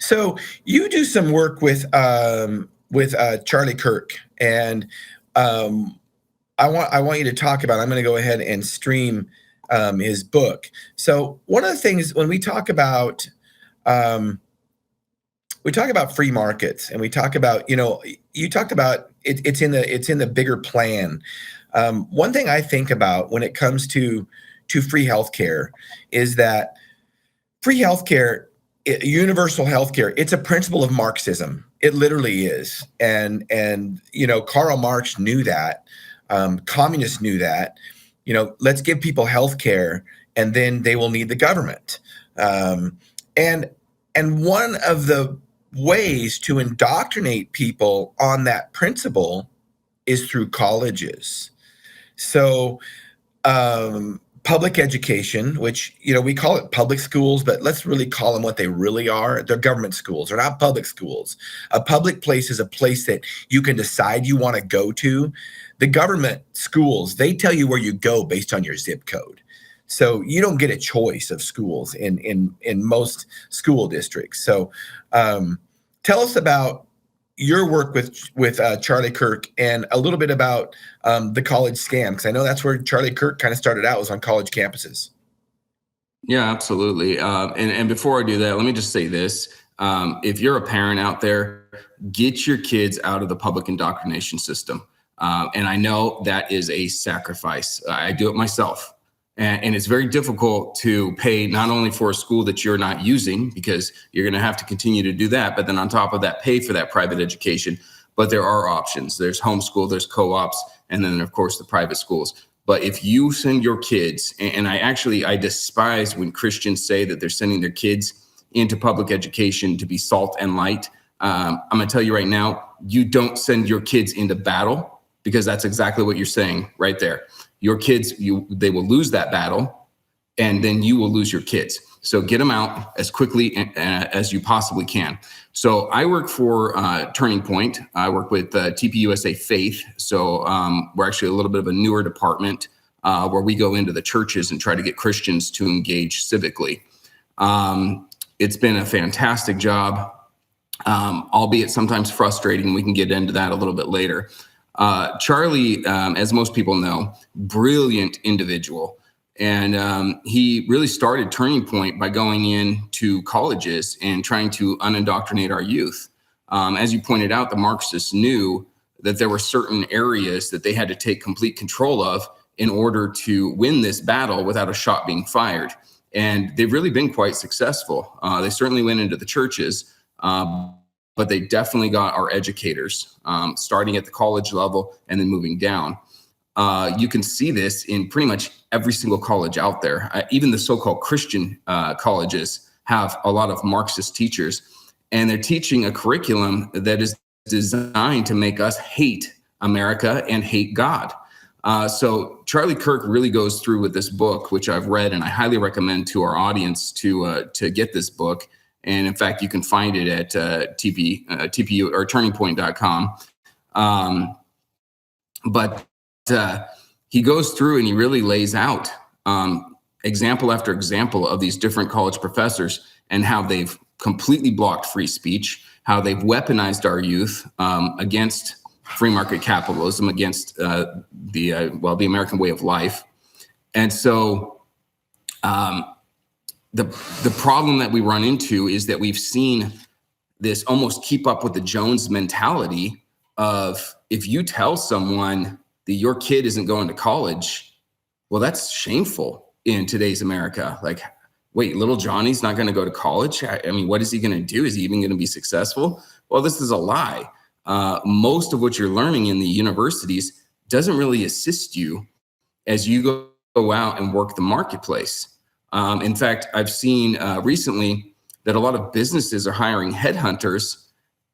So you do some work with Charlie Kirk, and I want you to talk about. I'm going to go ahead and stream his book. So one of the things when um, we talk about free markets, and we talk about, you talked about it, it's in the bigger plan. One thing I think about when it comes to free healthcare is that free healthcare, universal healthcare, it's a principle of Marxism. It literally is, and Karl Marx knew that. Communists knew that. Let's give people healthcare, and then they will need the government. And one of the ways to indoctrinate people on that principle is through colleges. So public education, which we call it public schools, but let's really call them what they really are. They're government schools. They're not public schools. A public place is a place that you can decide you want to go to. The government schools, they tell you where you go based on your zip code. So you don't get a choice of schools in most school districts. So tell us about your work with Charlie Kirk, and a little bit about the college scam, because I know that's where Charlie Kirk kind of started out, was on college campuses. Yeah, absolutely. And before I do that, let me just say this. If you're a parent out there, get your kids out of the public indoctrination system. And I know that is a sacrifice. I do it myself. And it's very difficult to pay not only for a school that you're not using, because you're going to have to continue to do that, but then on top of that, pay for that private education. But there are options. There's homeschool, there's co-ops, and then of course the private schools. But if you send your kids, and I despise when Christians say that they're sending their kids into public education to be salt and light. I'm going to tell you right now, you don't send your kids into battle, because that's exactly what you're saying right there. Your kids, they will lose that battle, and then you will lose your kids. So get them out as quickly as you possibly can. So I work for Turning Point. I work with TPUSA Faith. So we're actually a little bit of a newer department where we go into the churches and try to get Christians to engage civically. It's been a fantastic job, albeit sometimes frustrating. We can get into that a little bit later. Charlie, as most people know, brilliant individual. And he really started Turning Point by going into colleges and trying to unindoctrinate our youth. As you pointed out, the Marxists knew that there were certain areas that they had to take complete control of in order to win this battle without a shot being fired. And they've really been quite successful. They certainly went into the churches, but they definitely got our educators, starting at the college level and then moving down. You can see this in pretty much every single college out there. Even the so-called Christian colleges have a lot of Marxist teachers, and they're teaching a curriculum that is designed to make us hate America and hate God. So Charlie Kirk really goes through with this book, which I've read, and I highly recommend to our audience to get this book. And in fact, you can find it at TPU or turningpoint.com. But he goes through and he really lays out example after example of these different college professors and how they've completely blocked free speech, how they've weaponized our youth against free market capitalism, against the American way of life. And so the problem that we run into is that we've seen this almost keep up with the Jones mentality of, if you tell someone that your kid isn't going to college, well, that's shameful in today's America. Like, wait, little Johnny's not going to go to college? I mean, what is he going to do? Is he even going to be successful? Well, this is a lie. Most of what you're learning in the universities doesn't really assist you as you go out and work the marketplace. In fact, I've seen recently that a lot of businesses are hiring headhunters,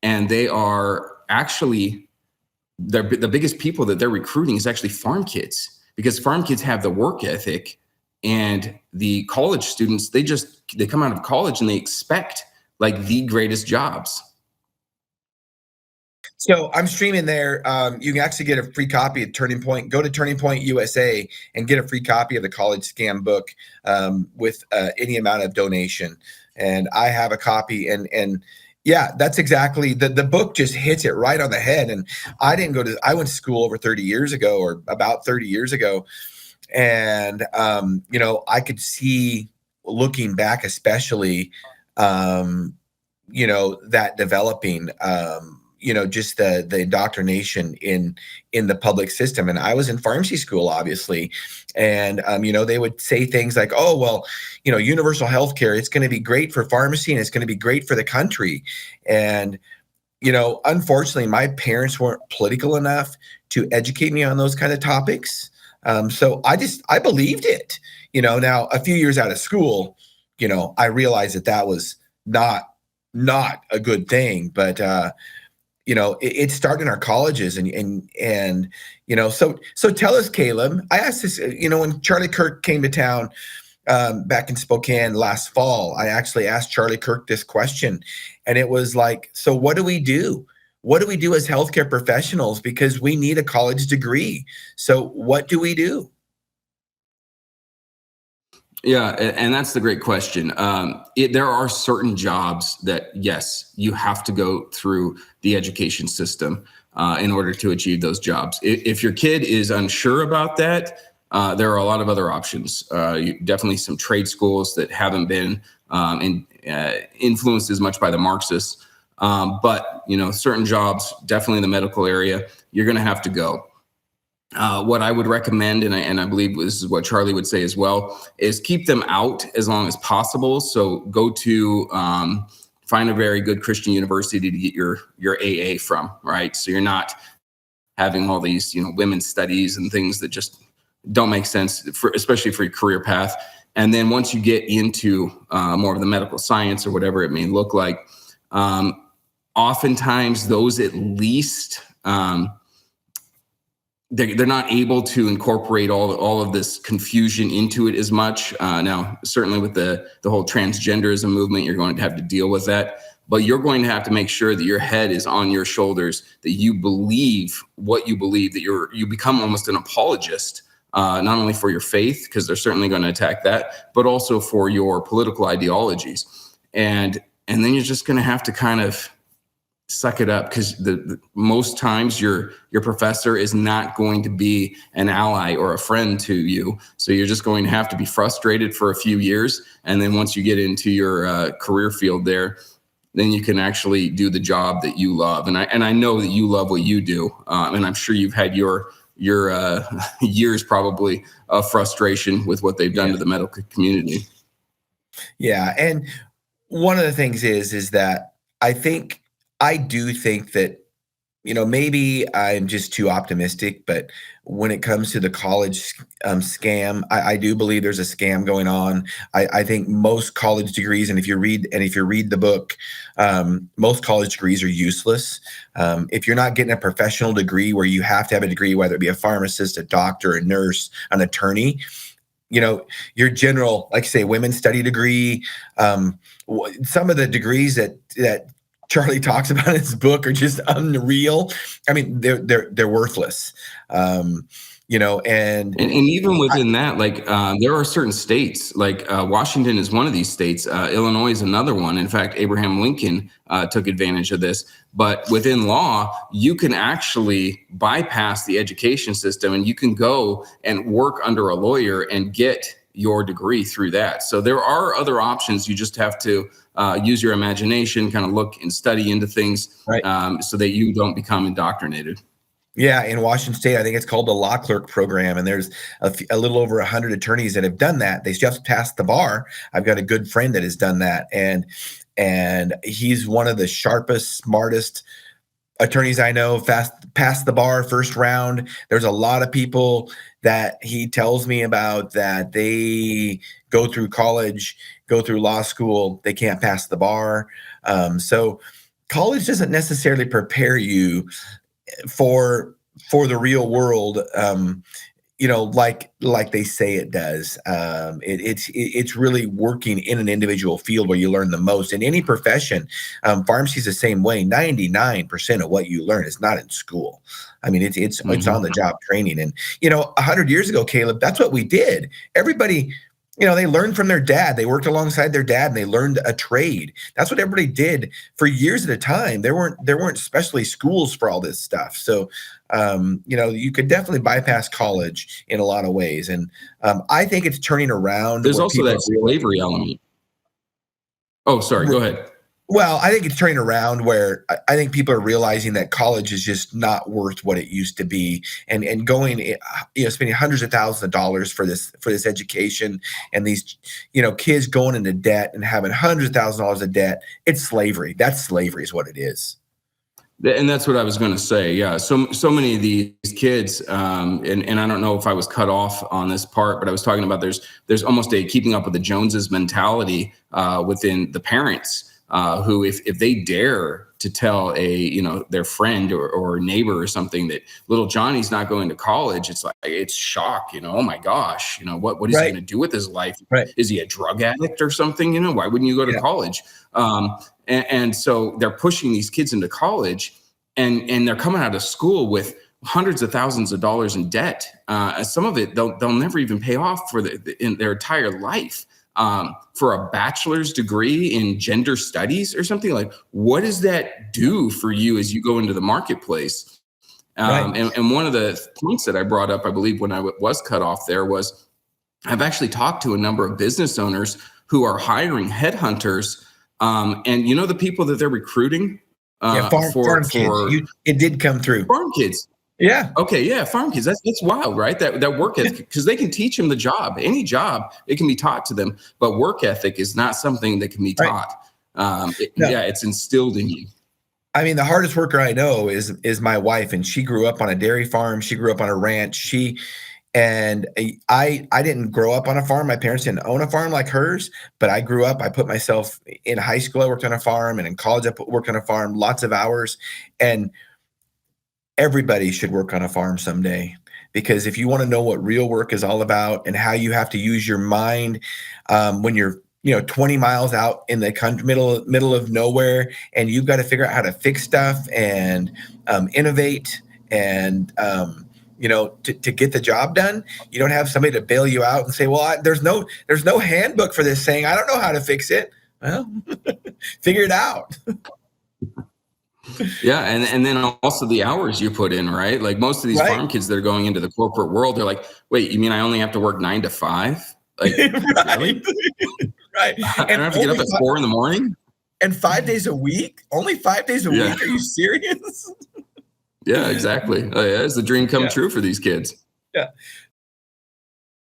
and they are actually, the biggest people that they're recruiting is actually farm kids, because farm kids have the work ethic, and the college students, they come out of college and they expect like the greatest jobs. So I'm streaming there. You can actually get a free copy of Turning Point. Go to Turning Point USA and get a free copy of the College Scam book with any amount of donation. and I have a copy. And yeah, that's exactly the book just hits it right on the head. And I went to school over 30 years ago, or about 30 years ago. And, I could see, looking back, especially, that developing, just the indoctrination in the public system. And I was in pharmacy school, obviously. And, they would say things like, oh, well, universal healthcare, it's going to be great for pharmacy and it's going to be great for the country. And, unfortunately, my parents weren't political enough to educate me on those kind of topics. So I believed it, now a few years out of school, I realized that was not a good thing, but, it started in our colleges and, so tell us, Caleb, I asked this, when Charlie Kirk came to town, back in Spokane last fall, I actually asked Charlie Kirk this question, and it was like, so what do we do? What do we do as healthcare professionals? Because we need a college degree. So what do we do? Yeah, and that's the great question. There are certain jobs that, yes, you have to go through the education system in order to achieve those jobs. If your kid is unsure about that, there are a lot of other options. Definitely some trade schools that haven't been influenced as much by the Marxists. But certain jobs, definitely in the medical area, you're going to have to go. What I would recommend, and I believe this is what Charlie would say as well, is keep them out as long as possible. So go to find a very good Christian university to get your AA from, right? So you're not having all these women's studies and things that just don't make sense, especially for your career path. And then once you get into more of the medical science or whatever it may look like, oftentimes those at least they're not able to incorporate all of this confusion into it as much. Now, certainly with the whole transgenderism movement, you're going to have to deal with that. But you're going to have to make sure that your head is on your shoulders, that you believe what you believe, that you become almost an apologist, not only for your faith, because they're certainly going to attack that, but also for your political ideologies. And then you're just going to have to kind of suck it up, because the most times your professor is not going to be an ally or a friend to you. So you're just going to have to be frustrated for a few years. And then once you get into your career field there, then you can actually do the job that you love. And I know that you love what you do. And I'm sure you've had your years probably of frustration with what they've done to the medical community. Yeah. And one of the things is that I do think that, maybe I'm just too optimistic, but when it comes to the college scam, I do believe there's a scam going on. I think most college degrees, and if you read the book, most college degrees are useless. If you're not getting a professional degree where you have to have a degree, whether it be a pharmacist, a doctor, a nurse, an attorney, your general, like say, women's study degree, some of the degrees that Charlie talks about in his book are just unreal. I mean, they're worthless. And even within that, like there are certain states, like Washington is one of these states. Illinois is another one. In fact, Abraham Lincoln took advantage of this. But within law, you can actually bypass the education system, and you can go and work under a lawyer and get your degree through that. So there are other options. You just have to use your imagination, kind of look and study into things, right, so that you don't become indoctrinated. Yeah, in Washington State, I think it's called the law clerk program, and there's a little over 100 attorneys that have done that. They just passed the bar. I've got a good friend that has done that, and he's one of the sharpest, smartest attorneys I know. Passed the bar first round. There's a lot of people that he tells me about that they go through college, go through law school, they can't pass the bar. So college doesn't necessarily prepare you for the real world, like they say it does. It's really working in an individual field where you learn the most. In any profession, pharmacy is the same way. 99% of what you learn is not in school. I mean, it's on the job training. And 100 years ago, Caleb, that's what we did. Everybody They learned from their dad. They worked alongside their dad and they learned a trade. That's what everybody did for years at a time. There weren't especially schools for all this stuff. So, you could definitely bypass college in a lot of ways. And I think it's turning around. There's also that slavery element. Oh, sorry. Go ahead. Well, I think it's turning around where I think people are realizing that college is just not worth what it used to be, and going, spending hundreds of thousands of dollars for this education, and these, kids going into debt and having hundreds of thousands of dollars of debt. It's slavery. That's slavery is what it is. And that's what I was going to say. Yeah. So many of these kids, and I don't know if I was cut off on this part, but I was talking about there's almost a keeping up with the Joneses mentality within the parents. Who, if they dare to tell their friend or neighbor or something that little Johnny's not going to college, it's shock. Oh my gosh, what is he going to do with his life? Right. Is he a drug addict or something? Why wouldn't you go to college? And so they're pushing these kids into college, and they're coming out of school with hundreds of thousands of dollars in debt. Some of it they'll never even pay off in their entire life. For a bachelor's degree in gender studies or something. Like, what does that do for you as you go into the marketplace? And one of the points that I brought up, I believe, when I was cut off there was I've actually talked to a number of business owners who are hiring headhunters. And the people that they're recruiting farm kids. It did come through. Farm kids. Yeah. Okay. Yeah. Farm kids. That's wild, right? That work ethic, because they can teach them the job. Any job, it can be taught to them. But work ethic is not something that can be taught. Yeah, it's instilled in you. I mean, the hardest worker I know is my wife, and she grew up on a dairy farm. She grew up on a ranch. I didn't grow up on a farm. My parents didn't own a farm like hers, but I grew up. I put myself in high school. I worked on a farm, and in college, I worked on a farm, lots of hours, and everybody should work on a farm someday, because if you want to know what real work is all about and how you have to use your mind when you're 20 miles out in the country, middle of nowhere, and you've got to figure out how to fix stuff and innovate and to get the job done. You don't have somebody to bail you out and say, well, there's no handbook for this saying I don't know how to fix it. Well, figure it out. Yeah. And then also the hours you put in, right? Like most of these farm kids that are going into the corporate world, they're like, wait, you mean I only have to work 9 to 5? Like, really? Right. I don't have to get up at 4 a.m. And 5 days a week? Only 5 days a week? Are you serious? Yeah, exactly. It's the dream come true for these kids. Yeah.